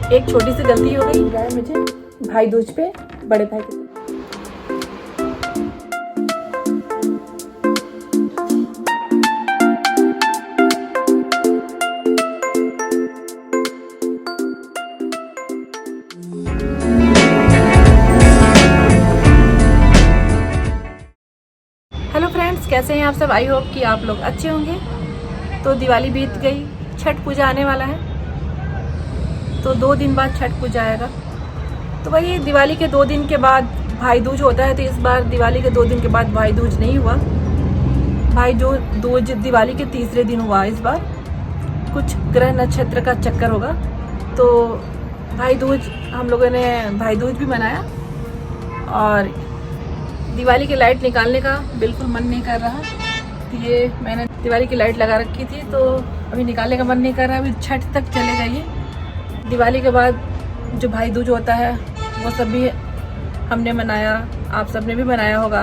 एक छोटी सी गलती हो गई है मुझे भाई दूज पे बड़े भाई के। हेलो फ्रेंड्स, कैसे हैं आप सब। आई होप कि आप लोग अच्छे होंगे। तो दिवाली बीत गई, छठ पूजा आने वाला है, तो 2 दिन बाद छठ पूजा आएगा। तो वही दिवाली के 2 दिन के बाद भाई दूज होता है, तो इस बार दिवाली के 2 दिन के बाद भाई दूज नहीं हुआ। भाई दूज दिवाली के तीसरे दिन हुआ। इस बार कुछ ग्रह नक्षत्र का चक्कर होगा, तो भाई दूज हम लोगों ने भाई दूज भी मनाया। और दिवाली की लाइट निकालने का बिल्कुल मन नहीं कर रहा। तो ये मैंने दिवाली की लाइट लगा रखी थी, तो अभी निकालने का मन नहीं कर रहा। अभी छठ तक चले जाइए। दिवाली के बाद जो भाई दूज होता है वो सब भी हमने मनाया, आप सब ने भी मनाया होगा।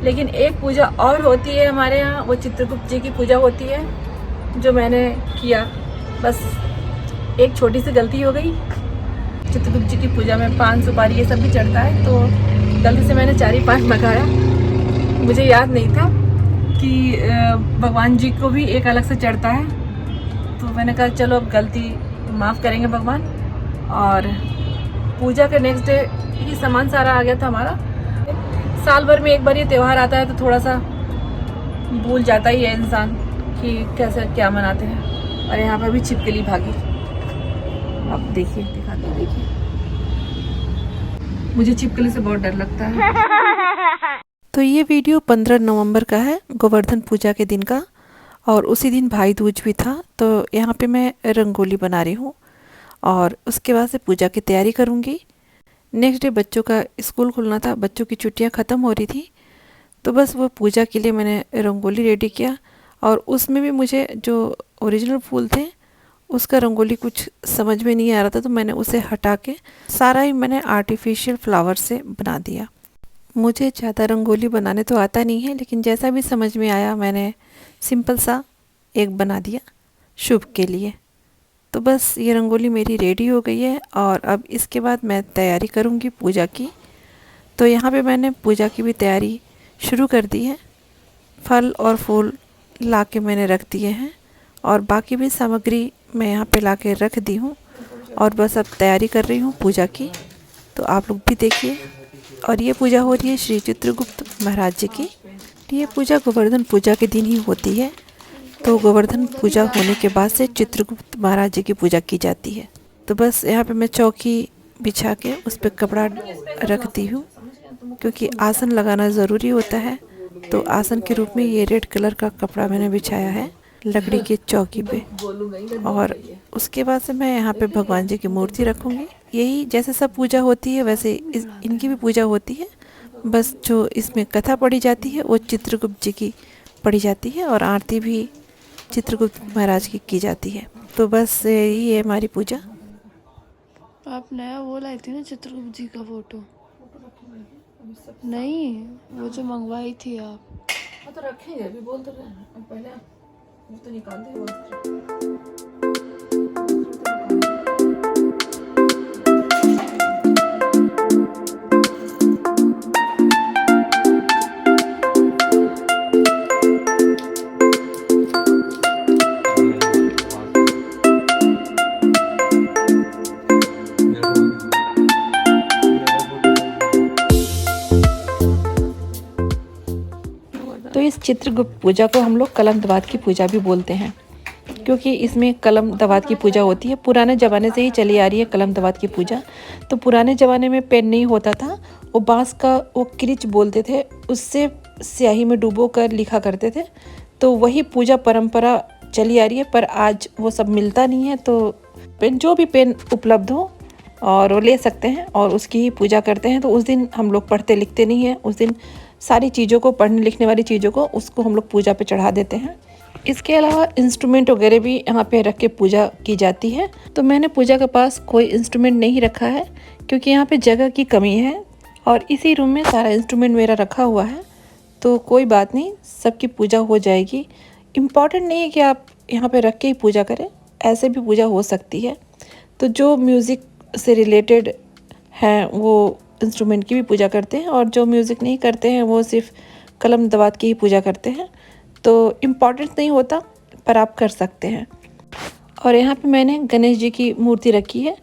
लेकिन एक पूजा और होती है हमारे यहाँ, वो चित्रगुप्त जी की पूजा होती है, जो मैंने किया। बस एक छोटी सी गलती हो गई। चित्रगुप्त जी की पूजा में पान सुपारी ये सब भी चढ़ता है, तो गलती से मैंने 4 ही पान मंगाया। मुझे याद नहीं था कि भगवान जी को भी एक अलग से चढ़ता है, तो मैंने कहा चलो अब गलती माफ़ करेंगे भगवान। और पूजा के नेक्स्ट डे ही सामान सारा आ गया था हमारा। साल भर में एक बार ये त्यौहार आता है, तो थोड़ा सा भूल जाता ही है इंसान कि कैसे क्या मनाते हैं। और यहाँ पर भी छिपकली भागी। अब देखिए, दिखाते देखिए, मुझे छिपकली से बहुत डर लगता है। तो ये वीडियो 15 नवंबर का है, गोवर्धन पूजा के दिन का, और उसी दिन भाई दूज भी था। तो यहाँ पे मैं रंगोली बना रही हूँ और उसके बाद से पूजा की तैयारी करूँगी। नेक्स्ट डे बच्चों का स्कूल खुलना था, बच्चों की छुट्टियाँ ख़त्म हो रही थी, तो बस वो पूजा के लिए मैंने रंगोली रेडी किया। और उसमें भी मुझे जो ओरिजिनल फूल थे उसका रंगोली कुछ समझ में नहीं आ रहा था, तो मैंने उसे हटा के सारा ही मैंने आर्टिफिशियल फ्लावर से बना दिया। मुझे ज़्यादा रंगोली बनाने तो आता नहीं है, लेकिन जैसा भी समझ में आया मैंने सिंपल सा एक बना दिया शुभ के लिए। तो बस ये रंगोली मेरी रेडी हो गई है, और अब इसके बाद मैं तैयारी करूँगी पूजा की। तो यहाँ पे मैंने पूजा की भी तैयारी शुरू कर दी है। फल और फूल ला के मैंने रख दिए हैं, और बाकी भी सामग्री मैं यहाँ पे ला के रख दी हूँ, और बस अब तैयारी कर रही हूँ पूजा की। तो आप लोग भी देखिए। और ये पूजा हो रही है श्री चित्रगुप्त महाराज जी की। ये पूजा गोवर्धन पूजा के दिन ही होती है, तो गोवर्धन पूजा होने के बाद से चित्रगुप्त महाराज जी की पूजा की जाती है। तो बस यहाँ पे मैं चौकी बिछा के उस पर कपड़ा रखती हूँ, क्योंकि आसन लगाना ज़रूरी होता है। तो आसन के रूप में ये रेड कलर का कपड़ा मैंने बिछाया है लकड़ी की चौकी पे। और उसके बाद से मैं यहाँ पे भगवान जी की मूर्ति रखूँगी। यही जैसे सब पूजा होती है वैसे इनकी भी पूजा होती है। बस जो इसमें कथा पढ़ी जाती है वो चित्रगुप्त जी की पढ़ी जाती है, और आरती भी चित्रगुप्त महाराज की जाती है। तो बस यही है हमारी पूजा। आप नया वो लाई थी ना चित्रगुप्त जी का फोटो? नहीं, वो जो मंगवाई थी आप। हाँ तो रखेंगे, अभी बोल तो रहे हैं। अब पहले वो तो निकाल दे वस्त्र। तो इस चित्रगुप्त पूजा को हम लोग कलम दवात की पूजा भी बोलते हैं, क्योंकि इसमें कलम दवात की पूजा होती है। पुराने ज़माने से ही चली आ रही है कलम दवात की पूजा। तो पुराने ज़माने में पेन नहीं होता था, वो बांस का वो क्रिच बोलते थे, उससे स्याही में डुबो कर लिखा करते थे। तो वही पूजा परंपरा चली आ रही है, पर आज वो सब मिलता नहीं है। तो पेन, जो भी पेन उपलब्ध हो और वो ले सकते हैं और उसकी ही पूजा करते हैं। तो उस दिन हम लोग पढ़ते लिखते नहीं हैं। उस दिन सारी चीज़ों को, पढ़ने लिखने वाली चीज़ों को, उसको हम लोग पूजा पे चढ़ा देते हैं। इसके अलावा इंस्ट्रूमेंट वगैरह भी यहाँ पे रख के पूजा की जाती है। तो मैंने पूजा के पास कोई इंस्ट्रूमेंट नहीं रखा है, क्योंकि यहाँ पे जगह की कमी है, और इसी रूम में सारा इंस्ट्रूमेंट मेरा रखा हुआ है। तो कोई बात नहीं, सबकी पूजा हो जाएगी। इम्पॉर्टेंट नहीं है कि आप यहाँ पे रख के ही पूजा करें, ऐसे भी पूजा हो सकती है। तो जो म्यूज़िक से रिलेटेड हैं वो इंस्ट्रूमेंट की भी पूजा करते हैं, और जो म्यूज़िक नहीं करते हैं वो सिर्फ कलम दवात की ही पूजा करते हैं। तो इम्पॉर्टेंट नहीं होता, पर आप कर सकते हैं। और यहाँ पे मैंने गणेश जी की मूर्ति रखी है।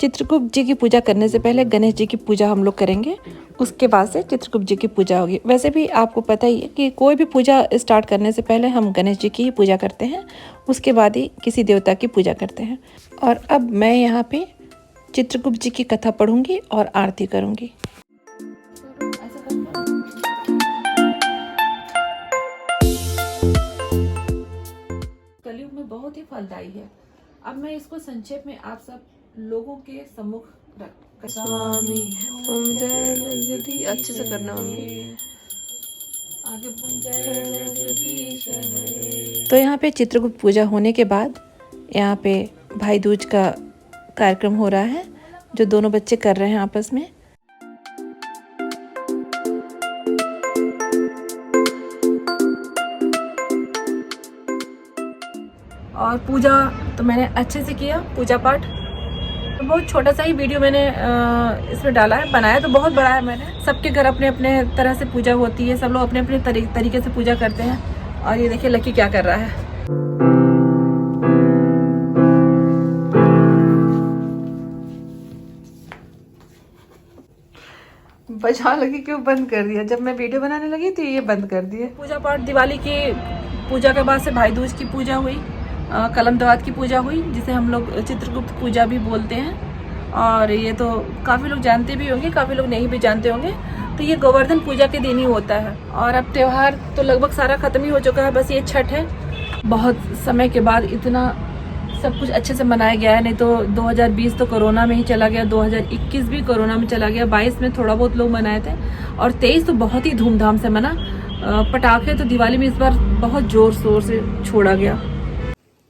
चित्रगुप्त जी की पूजा करने से पहले गणेश जी की पूजा हम लोग करेंगे, उसके बाद से चित्रगुप्त जी की पूजा होगी। वैसे भी आपको पता ही है कि कोई भी पूजा स्टार्ट करने से पहले हम गणेश जी की ही पूजा करते हैं, उसके बाद ही किसी देवता की पूजा करते हैं। और अब मैं यहाँ पे चित्रगुप्त जी की कथा पढ़ूंगी और आरती करूंगी। कलयुग में बहुत ही फलदायी है। अब मैं इसको संक्षेप में आप सब लोगों के सम्मुख रख स्वामी ओम जय जगदीश। अच्छे से करना मम्मी। आगे जगदीश हरे। तो यहाँ पे चित्रगुप्त पूजा होने के बाद यहाँ पे भाई दूज का कार्यक्रम हो रहा है, जो दोनों बच्चे कर रहे हैं आपस में। और पूजा तो मैंने अच्छे से किया, पूजा पाठ। तो बहुत छोटा सा ही वीडियो मैंने इसमें डाला है, बनाया तो बहुत बड़ा है मैंने। सबके घर अपने अपने तरह से पूजा होती है, सब लोग अपने अपने तरीके से पूजा करते हैं। और ये देखिए लकी क्या कर रहा है। बजा लगी क्यों बंद कर दिया? जब मैं वीडियो बनाने लगी तो ये बंद कर दिया। पूजा पाठ, दिवाली की पूजा के बाद से भाई दूज की पूजा हुई, कलम दवात की पूजा हुई, जिसे हम लोग चित्रगुप्त पूजा भी बोलते हैं। और ये तो काफ़ी लोग जानते भी होंगे, काफ़ी लोग नहीं भी जानते होंगे। तो ये गोवर्धन पूजा के दिन ही होता है। और अब त्यौहार तो लगभग सारा ख़त्म ही हो चुका है, बस ये छठ है। बहुत समय के बाद इतना सब कुछ अच्छे से मनाया गया है, नहीं तो 2020 तो कोरोना में ही चला गया, 2021 भी कोरोना में चला गया, 22 में थोड़ा बहुत लोग मनाए थे, और 23 तो बहुत ही धूमधाम से मना। पटाखे तो दिवाली में इस बार बहुत ज़ोर शोर से छोड़ा गया।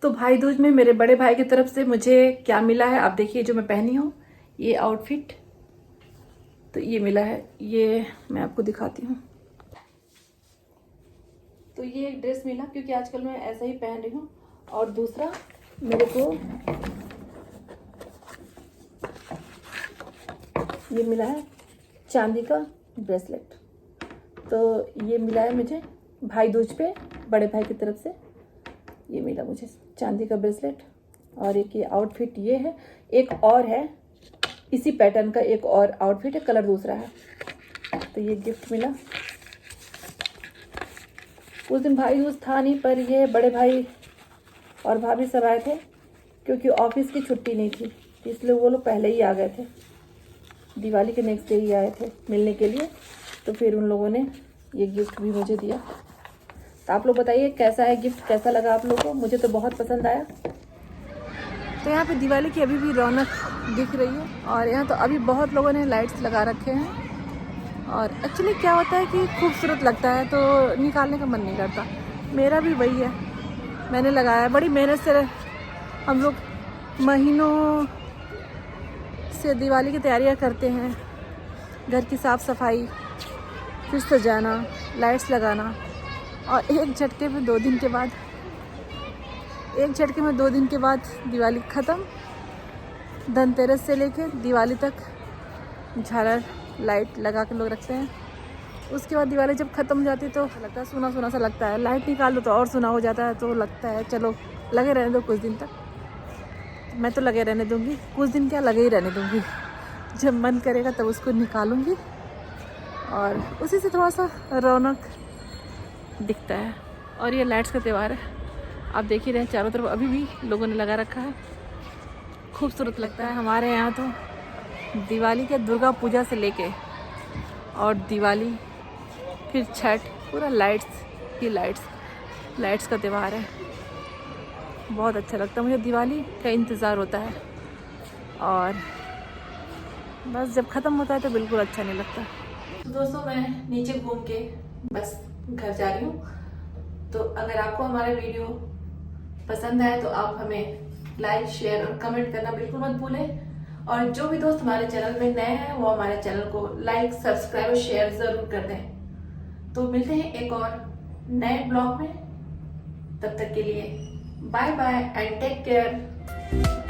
तो भाई दूज में मेरे बड़े भाई की तरफ से मुझे क्या मिला है आप देखिए। जो मैं पहनी हूँ ये आउटफिट, तो ये मिला है, ये मैं आपको दिखाती हूँ। तो ये एक ड्रेस मिला, क्योंकि आजकल मैं ऐसा ही पहन रही हूँ। और दूसरा मेरे को ये मिला है चांदी का ब्रेसलेट। तो ये मिला है मुझे भाई दूज पे बड़े भाई की तरफ से, ये मिला मुझे चांदी का ब्रेसलेट। और एक ये आउटफिट ये है, एक और है इसी पैटर्न का, एक और आउटफिट है, कलर दूसरा है। तो ये गिफ्ट मिला। उस दिन भाई दूज था नहीं, पर ये बड़े भाई और भाभी सब आए थे, क्योंकि ऑफिस की छुट्टी नहीं थी, इसलिए वो लोग पहले ही आ गए थे। दिवाली के नेक्स्ट डे ही आए थे मिलने के लिए। तो फिर उन लोगों ने ये गिफ्ट भी मुझे दिया। तो आप लोग बताइए कैसा है गिफ्ट, कैसा लगा आप लोगों को? मुझे तो बहुत पसंद आया। तो यहाँ पे दिवाली की अभी भी रौनक दिख रही है, और यहाँ तो अभी बहुत लोगों ने लाइट्स लगा रखे हैं। और एक्चुअली क्या होता है कि खूबसूरत लगता है तो निकालने का मन नहीं करता। मेरा भी वही है, मैंने लगाया, बड़ी मेहनत से हम लोग महीनों से दिवाली की तैयारियां करते हैं। घर की साफ़ सफाई, फिर सजाना, लाइट्स लगाना, और एक झटके में 2 दिन के बाद दिवाली ख़त्म। धनतेरस से लेके दिवाली तक झालर लाइट लगा के लोग रखते हैं। उसके बाद दिवाली जब ख़त्म हो जाती है तो लगता है सूना सूना सा लगता है। लाइट निकाल दो तो और सूना हो जाता है, तो लगता है चलो लगे रहने दो कुछ दिन तक। मैं तो लगे रहने दूँगी, कुछ दिन क्या लगे ही रहने दूँगी। जब मन करेगा तब उसको निकालूँगी, और उसी से थोड़ा सा रौनक दिखता है। और ये लाइट्स का त्यौहार है, आप देख ही रहे हैं, चारों तरफ अभी भी लोगों ने लगा रखा है, खूबसूरत लगता है। हमारे यहाँ तो दिवाली के दुर्गा पूजा से लेके और दिवाली फिर छठ, पूरा लाइट्स का त्यौहार है। बहुत अच्छा लगता है मुझे, दिवाली का इंतज़ार होता है। और बस जब ख़त्म होता है तो बिल्कुल अच्छा नहीं लगता। दोस्तों मैं नीचे घूम के बस घर जा रही हूँ। तो अगर आपको हमारा वीडियो पसंद आए तो आप हमें लाइक, शेयर और कमेंट करना बिल्कुल मत भूलें। और जो भी दोस्त हमारे चैनल में नए हैं वो हमारे चैनल को लाइक, सब्सक्राइब और शेयर ज़रूर कर दें। तो मिलते हैं एक और नए ब्लॉग में, तब तक के लिए bye bye and take care.